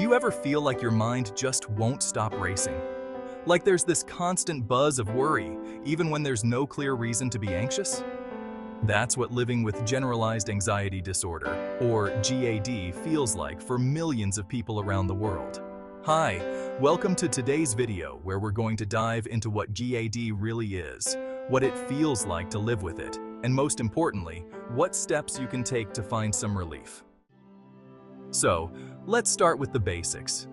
Do you ever feel like your mind just won't stop racing? Like there's this constant buzz of worry, even when there's no clear reason to be anxious? That's what living with Generalized Anxiety Disorder, or GAD, feels like for millions of people around the world. Hi, welcome to today's video where we're going to dive into what GAD really is, what it feels like to live with it, and most importantly, what steps you can take to find some relief. So, let's start with the basics.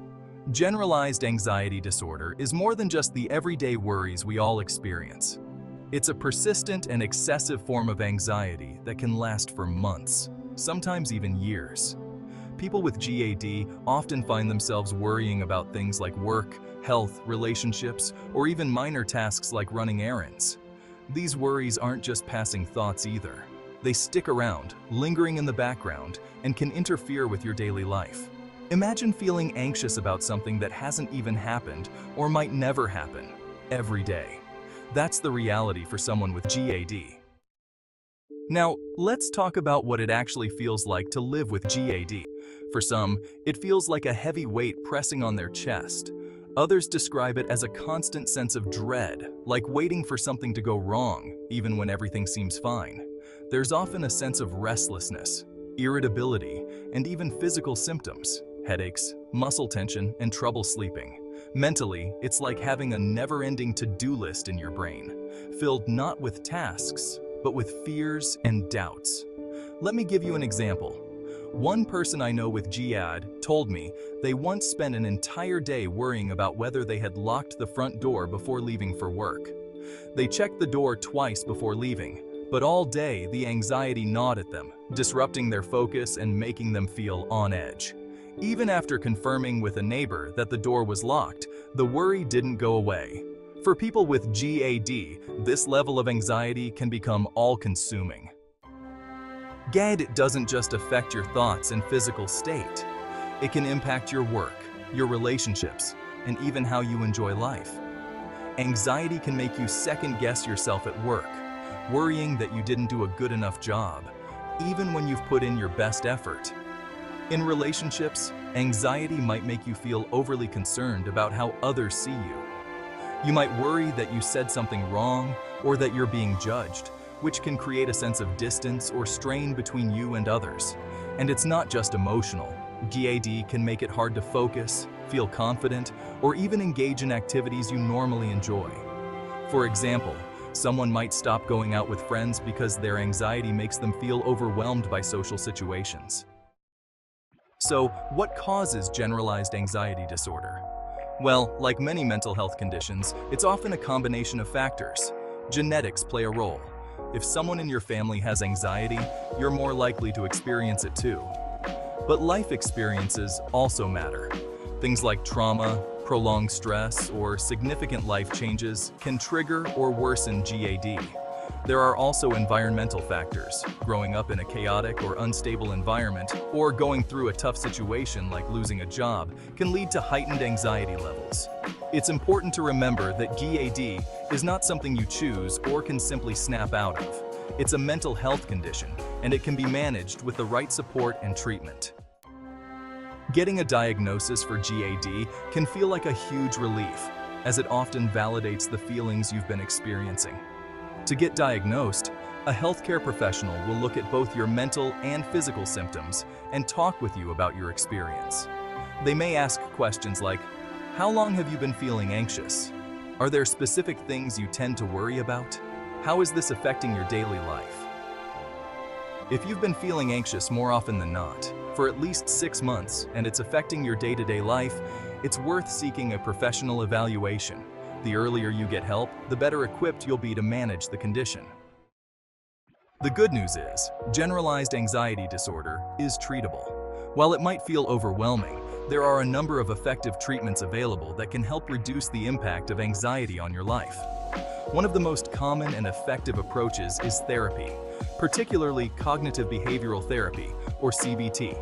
Generalized anxiety disorder is more than just the everyday worries we all experience. It's a persistent and excessive form of anxiety that can last for months, sometimes even years. People with GAD often find themselves worrying about things like work, health, relationships, or even minor tasks like running errands. These worries aren't just passing thoughts either. They stick around, lingering in the background, and can interfere with your daily life. Imagine feeling anxious about something that hasn't even happened or might never happen every day. That's the reality for someone with GAD. Now, let's talk about what it actually feels like to live with GAD. For some, it feels like a heavy weight pressing on their chest. Others describe it as a constant sense of dread, like waiting for something to go wrong, even when everything seems fine. There's often a sense of restlessness, irritability, and even physical symptoms, headaches, muscle tension, and trouble sleeping. Mentally, it's like having a never-ending to-do list in your brain, filled not with tasks, but with fears and doubts. Let me give you an example. One person I know with GAD told me they once spent an entire day worrying about whether they had locked the front door before leaving for work. They checked the door twice before leaving, but all day the anxiety gnawed at them, disrupting their focus and making them feel on edge. Even after confirming with a neighbor that the door was locked, the worry didn't go away. For people with GAD, this level of anxiety can become all-consuming. GAD doesn't just affect your thoughts and physical state. It can impact your work, your relationships, and even how you enjoy life. Anxiety can make you second-guess yourself at work, worrying that you didn't do a good enough job, even when you've put in your best effort. In relationships, anxiety might make you feel overly concerned about how others see you. You might worry that you said something wrong or that you're being judged, which can create a sense of distance or strain between you and others. And it's not just emotional. GAD can make it hard to focus, feel confident, or even engage in activities you normally enjoy. For example, someone might stop going out with friends because their anxiety makes them feel overwhelmed by social situations. So, what causes generalized anxiety disorder? Well, like many mental health conditions, it's often a combination of factors. Genetics play a role. If someone in your family has anxiety, you're more likely to experience it too. But life experiences also matter. Things like trauma, prolonged stress, or significant life changes can trigger or worsen GAD. There are also environmental factors. Growing up in a chaotic or unstable environment, or going through a tough situation like losing a job, can lead to heightened anxiety levels. It's important to remember that GAD is not something you choose or can simply snap out of. It's a mental health condition, and it can be managed with the right support and treatment. Getting a diagnosis for GAD can feel like a huge relief, as it often validates the feelings you've been experiencing. To get diagnosed, a healthcare professional will look at both your mental and physical symptoms and talk with you about your experience. They may ask questions like, how long have you been feeling anxious? Are there specific things you tend to worry about? How is this affecting your daily life? If you've been feeling anxious more often than not, for at least 6 months, and it's affecting your day-to-day life, it's worth seeking a professional evaluation. The earlier you get help, the better equipped you'll be to manage the condition. The good news is, generalized anxiety disorder is treatable. While it might feel overwhelming, there are a number of effective treatments available that can help reduce the impact of anxiety on your life. One of the most common and effective approaches is therapy, particularly cognitive behavioral therapy, or CBT.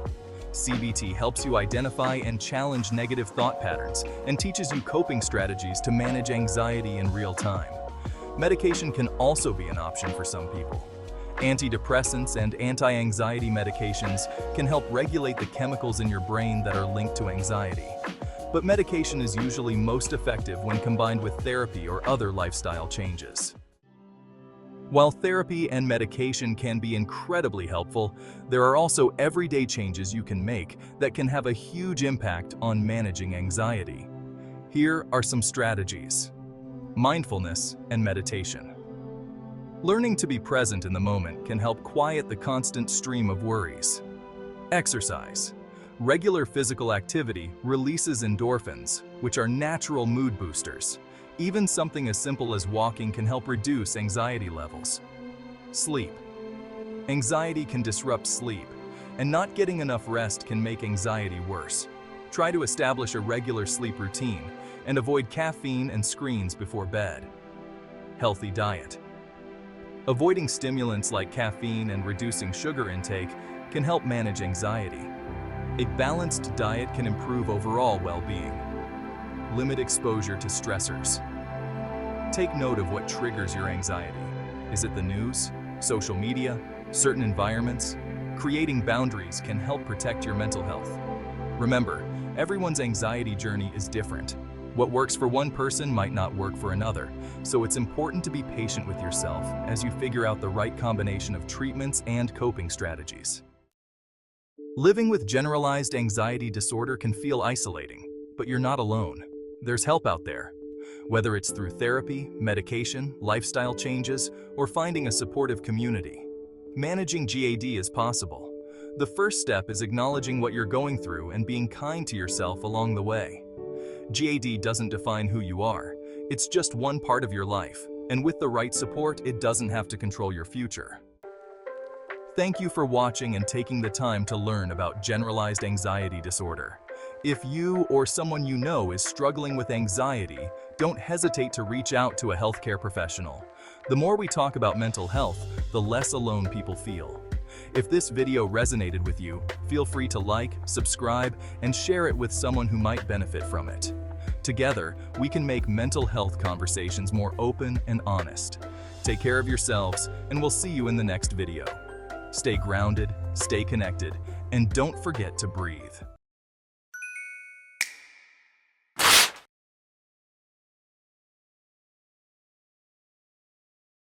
CBT helps you identify and challenge negative thought patterns and teaches you coping strategies to manage anxiety in real time. Medication can also be an option for some people. Antidepressants and anti-anxiety medications can help regulate the chemicals in your brain that are linked to anxiety. But medication is usually most effective when combined with therapy or other lifestyle changes. While therapy and medication can be incredibly helpful, there are also everyday changes you can make that can have a huge impact on managing anxiety. Here are some strategies. Mindfulness and meditation. Learning to be present in the moment can help quiet the constant stream of worries. Exercise. Regular physical activity releases endorphins, which are natural mood boosters. Even something as simple as walking can help reduce anxiety levels. Sleep. Anxiety can disrupt sleep, and not getting enough rest can make anxiety worse. Try to establish a regular sleep routine and avoid caffeine and screens before bed. Healthy diet. Avoiding stimulants like caffeine and reducing sugar intake can help manage anxiety. A balanced diet can improve overall well-being. Limit exposure to stressors. Take note of what triggers your anxiety. Is it the news, social media, certain environments? Creating boundaries can help protect your mental health. Remember, everyone's anxiety journey is different. What works for one person might not work for another, so it's important to be patient with yourself as you figure out the right combination of treatments and coping strategies. Living with generalized anxiety disorder can feel isolating, but you're not alone. There's help out there. Whether it's through therapy, medication, lifestyle changes, or finding a supportive community, managing GAD is possible. The first step is acknowledging what you're going through and being kind to yourself along the way. GAD doesn't define who you are. It's just one part of your life, and with the right support, it doesn't have to control your future. Thank you for watching and taking the time to learn about generalized anxiety disorder. If you or someone you know is struggling with anxiety, don't hesitate to reach out to a healthcare professional. The more we talk about mental health, the less alone people feel. If this video resonated with you, feel free to like, subscribe, and share it with someone who might benefit from it. Together, we can make mental health conversations more open and honest. Take care of yourselves, and we'll see you in the next video. Stay grounded, stay connected, and don't forget to breathe.